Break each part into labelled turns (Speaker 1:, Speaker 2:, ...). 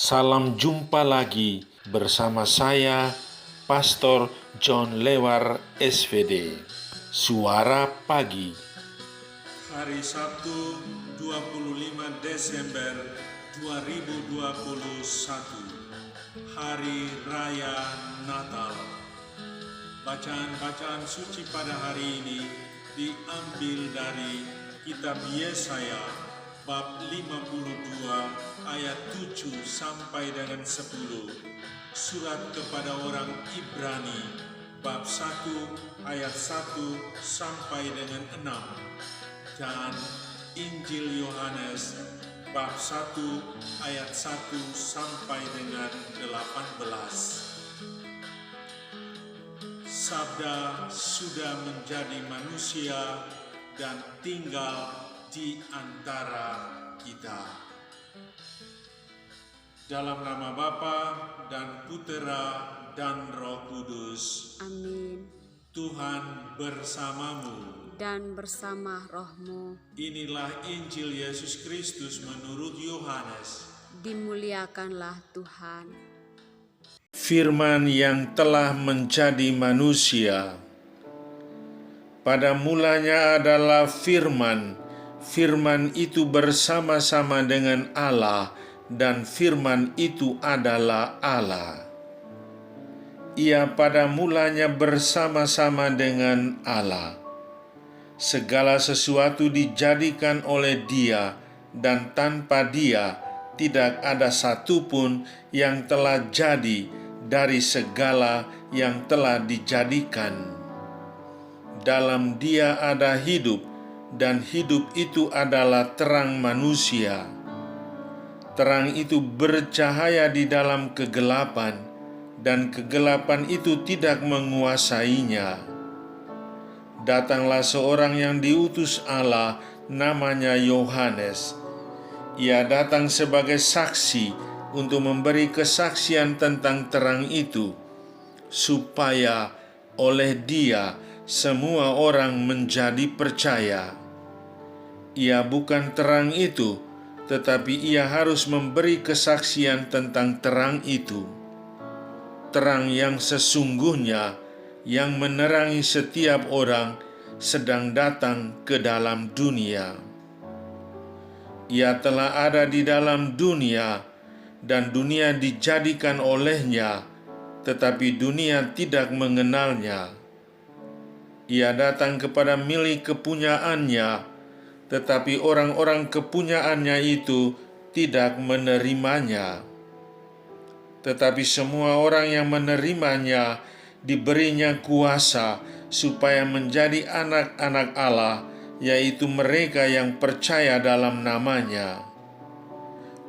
Speaker 1: Salam jumpa lagi bersama saya, Pastor John Lewar SVD. Suara Pagi.
Speaker 2: Hari Sabtu 25 Desember 2021, Hari Raya Natal. Bacaan-bacaan suci pada hari ini diambil dari Kitab Yesaya bab 52 ayat 7 sampai dengan 10, Surat kepada orang Ibrani bab 1 ayat 1 sampai dengan 6, dan Injil Yohanes bab 1 ayat 1 sampai dengan 18. Sabda sudah menjadi manusia dan tinggal di antara kita. Dalam nama Bapa dan Putera dan Roh Kudus.
Speaker 3: Amin.
Speaker 2: Tuhan bersamamu
Speaker 3: Dan bersama rohmu.
Speaker 2: Inilah Injil Yesus Kristus menurut Yohanes.
Speaker 3: Dimuliakanlah Tuhan.
Speaker 1: Firman yang telah menjadi manusia. Pada mulanya adalah Firman. Firman itu bersama-sama dengan Allah, dan Firman itu adalah Allah. Ia pada mulanya bersama-sama dengan Allah. Segala sesuatu dijadikan oleh Dia, dan tanpa Dia tidak ada satupun yang telah jadi dari segala yang telah dijadikan. Dalam Dia ada hidup, dan hidup itu adalah terang manusia. Terang itu bercahaya di dalam kegelapan, dan kegelapan itu tidak menguasainya. Datanglah seorang yang diutus Allah, namanya Yohanes. Ia datang sebagai saksi untuk memberi kesaksian tentang terang itu, supaya oleh Dia semua orang menjadi percaya. Ia bukan terang itu, tetapi ia harus memberi kesaksian tentang terang itu. Terang yang sesungguhnya, yang menerangi setiap orang, sedang datang ke dalam dunia. Ia telah ada di dalam dunia, dan dunia dijadikan olehnya, tetapi dunia tidak mengenalnya. Ia datang kepada milik kepunyaannya, tetapi orang-orang kepunyaannya itu tidak menerimanya. Tetapi semua orang yang menerimanya diberinya kuasa supaya menjadi anak-anak Allah, yaitu mereka yang percaya dalam namanya.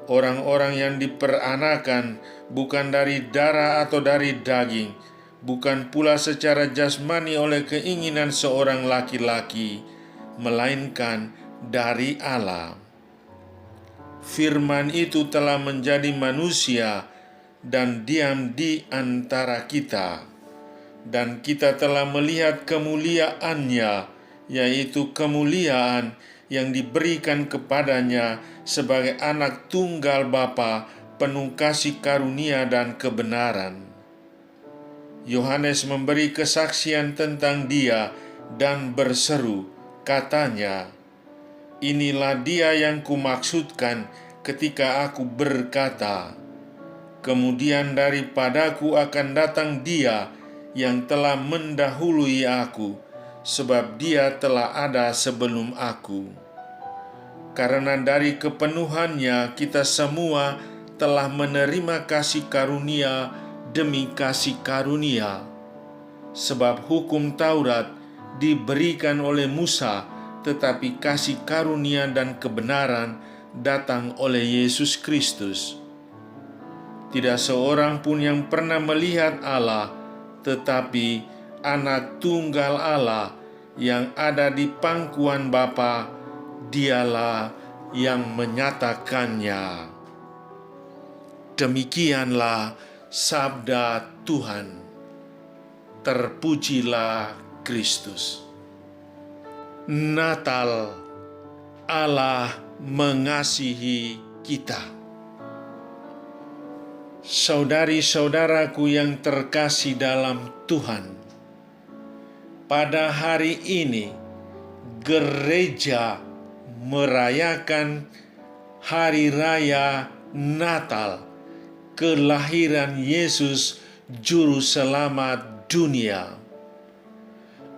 Speaker 1: Orang-orang yang diperanakan bukan dari darah atau dari daging, bukan pula secara jasmani oleh keinginan seorang laki-laki, melainkan dari Allah. Firman itu telah menjadi manusia dan diam di antara kita, dan kita telah melihat kemuliaannya, yaitu kemuliaan yang diberikan kepadanya sebagai anak tunggal Bapa, penuh kasih karunia dan kebenaran. Yohanes memberi kesaksian tentang Dia dan berseru, katanya, "Inilah Dia yang kumaksudkan ketika aku berkata, kemudian daripadaku akan datang Dia yang telah mendahului aku, sebab Dia telah ada sebelum aku." Karena dari kepenuhannya kita semua telah menerima kasih karunia demi kasih karunia. Sebab hukum Taurat diberikan oleh Musa, tetapi kasih karunia dan kebenaran datang oleh Yesus Kristus. Tidak seorang pun yang pernah melihat Allah, tetapi Anak Tunggal Allah yang ada di pangkuan Bapa, Dialah yang menyatakannya. Demikianlah sabda Tuhan. Terpujilah Kristus. Natal, Allah mengasihi kita. Saudari-saudaraku yang terkasih dalam Tuhan, pada hari ini gereja merayakan Hari Raya Natal, kelahiran Yesus Juru Selamat dunia.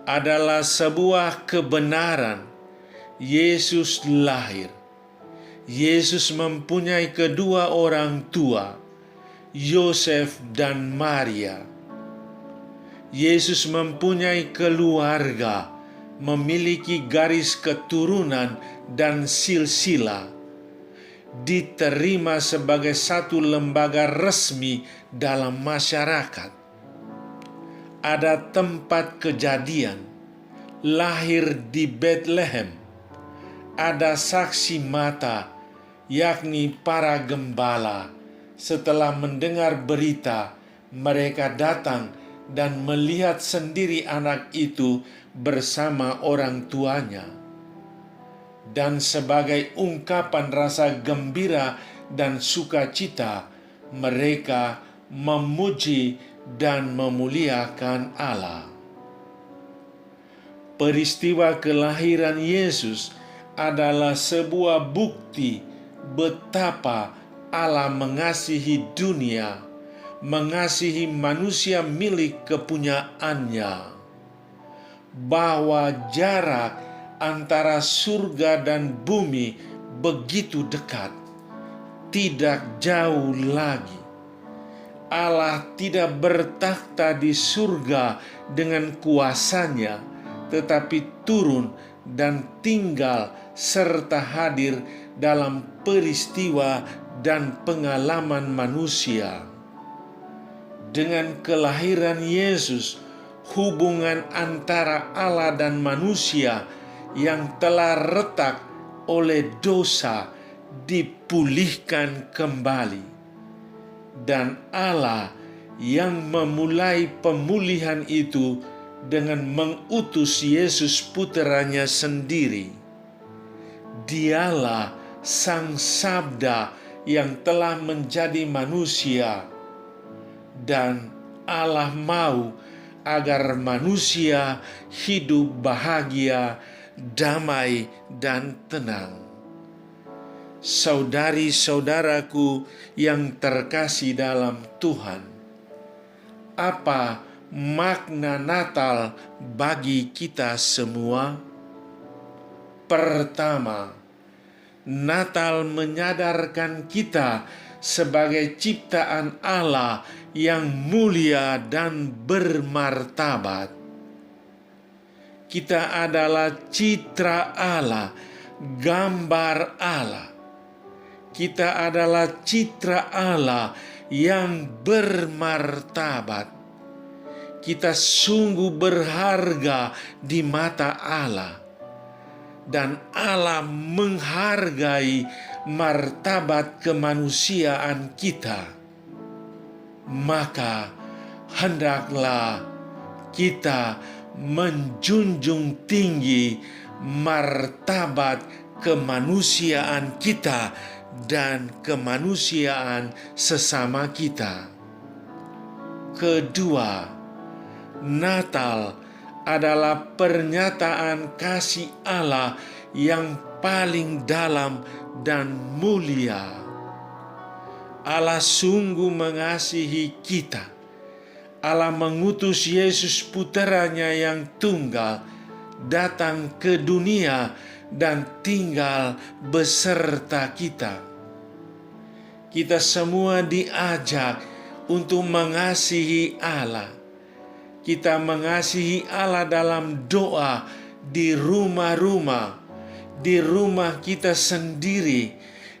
Speaker 1: Adalah sebuah kebenaran. Yesus lahir. Yesus mempunyai kedua orang tua, Yosef dan Maria. Yesus mempunyai keluarga, memiliki garis keturunan dan silsilah, diterima sebagai satu lembaga resmi dalam masyarakat. Ada tempat kejadian, lahir di Bethlehem. Ada saksi mata, yakni para gembala. Setelah mendengar berita, mereka datang dan melihat sendiri anak itu bersama orang tuanya. Dan sebagai ungkapan rasa gembira dan sukacita, mereka memuji dan memuliakan Allah. Peristiwa kelahiran Yesus adalah sebuah bukti betapa Allah mengasihi dunia, mengasihi manusia milik kepunyaannya, bahwa jarak antara surga dan bumi begitu dekat, tidak jauh lagi. Allah tidak bertakhta di surga dengan kuasanya, tetapi turun dan tinggal serta hadir dalam peristiwa dan pengalaman manusia. Dengan kelahiran Yesus, hubungan antara Allah dan manusia yang telah retak oleh dosa dipulihkan kembali. Dan Allah yang memulai pemulihan itu dengan mengutus Yesus puteranya sendiri. Dialah Sang Sabda yang telah menjadi manusia, dan Allah mau agar manusia hidup bahagia, damai, dan tenang. Saudari-saudaraku yang terkasih dalam Tuhan, apa makna Natal bagi kita semua? Pertama, Natal menyadarkan kita sebagai ciptaan Allah yang mulia dan bermartabat. Kita adalah citra Allah, gambar Allah. Kita adalah citra Allah yang bermartabat. Kita sungguh berharga di mata Allah, dan Allah menghargai martabat kemanusiaan kita. Maka hendaklah kita menjunjung tinggi martabat kemanusiaan kita dan kemanusiaan sesama kita. Kedua, Natal adalah pernyataan kasih Allah yang paling dalam dan mulia. Allah sungguh mengasihi kita. Allah mengutus Yesus puteranya yang tunggal datang ke dunia dan tinggal beserta kita. Kita semua diajak untuk mengasihi Allah. Kita mengasihi Allah dalam doa di rumah-rumah, di rumah kita sendiri,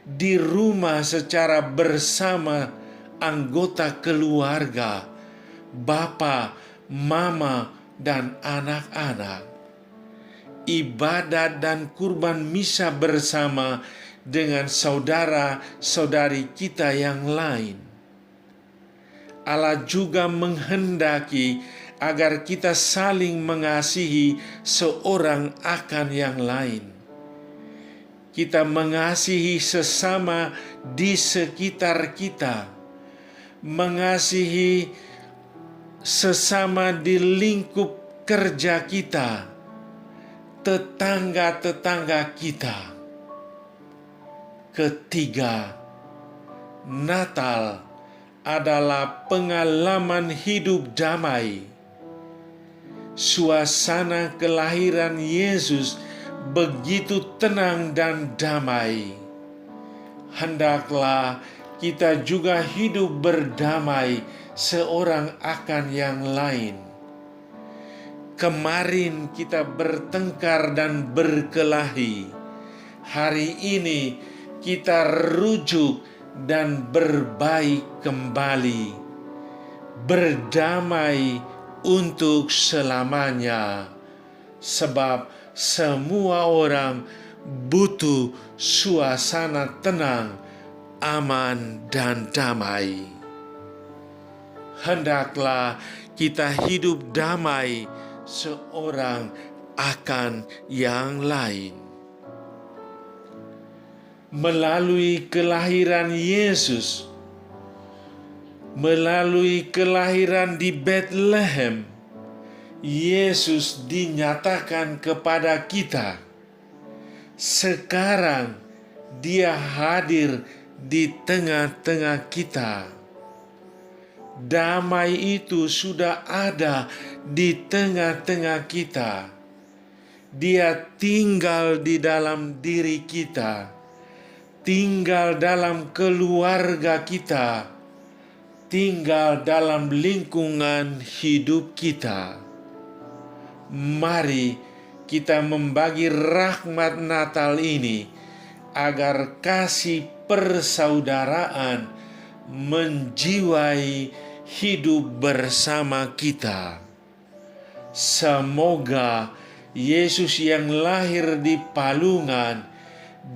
Speaker 1: di rumah secara bersama anggota keluarga, bapa, mama, dan anak-anak. Ibadat dan kurban misa bersama dengan saudara-saudari kita yang lain. Allah juga menghendaki agar kita saling mengasihi seorang akan yang lain. Kita mengasihi sesama di sekitar kita, mengasihi sesama di lingkup kerja kita, tetangga-tetangga kita. Ketiga, Natal adalah pengalaman hidup damai. Suasana kelahiran Yesus begitu tenang dan damai. Hendaklah kita juga hidup berdamai seorang akan yang lain. Kemarin kita bertengkar dan berkelahi. Hari ini kita rujuk dan berbaik kembali. Berdamai untuk selamanya. Sebab semua orang butuh suasana tenang, aman, dan damai. Hendaklah kita hidup damai seorang akan yang lain. Melalui kelahiran Yesus, melalui kelahiran di Bethlehem, Yesus dinyatakan kepada kita. Sekarang Dia hadir di tengah-tengah kita. Damai itu sudah ada di tengah-tengah kita. Dia tinggal di dalam diri kita, tinggal dalam keluarga kita, tinggal dalam lingkungan hidup kita. Mari kita membagi rahmat Natal ini agar kasih persaudaraan menjiwai hidup bersama kita. Semoga Yesus yang lahir di palungan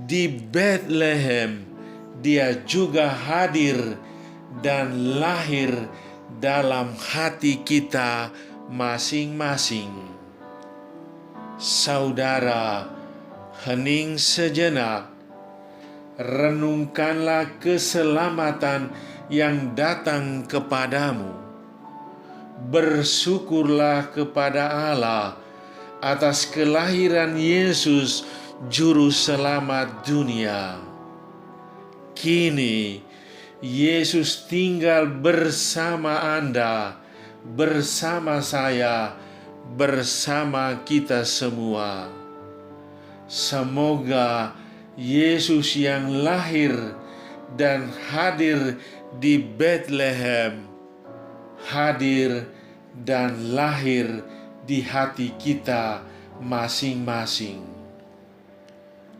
Speaker 1: di Bethlehem, Dia juga hadir dan lahir dalam hati kita masing-masing. Saudara, hening sejenak, renungkanlah keselamatan yang datang kepadamu. Bersyukurlah kepada Allah atas kelahiran Yesus, Juru Selamat dunia. Kini, Yesus tinggal bersama Anda, bersama saya, bersama kita semua. Semoga Yesus yang lahir dan hadir di Bethlehem, hadir dan lahir di hati kita masing-masing.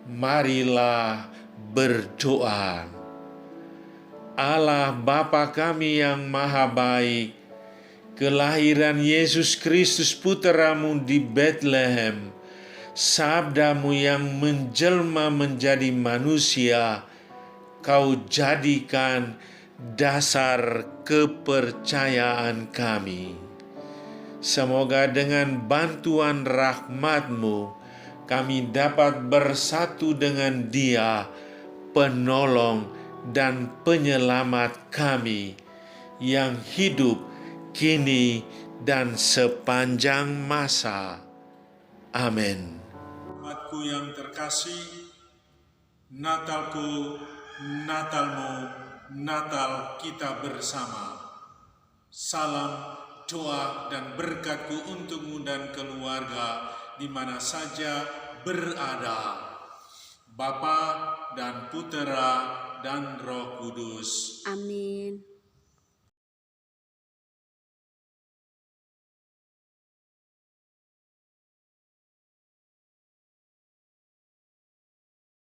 Speaker 1: Marilah berdoa. Allah Bapa kami yang maha baik, kelahiran Yesus Kristus Putramu di Bethlehem, sabdamu yang menjelma menjadi manusia, Kau jadikan dasar kepercayaan kami. Semoga dengan bantuan rahmat-Mu, kami dapat bersatu dengan Dia, penolong dan penyelamat kami, yang hidup kini dan sepanjang masa. Amin.
Speaker 2: Umatku yang terkasih, Natalku, Natalmu, Natal kita bersama. Salam, doa, dan berkatku untukmu dan keluarga di mana saja berada. Bapa dan Putera dan Roh Kudus.
Speaker 3: Amin.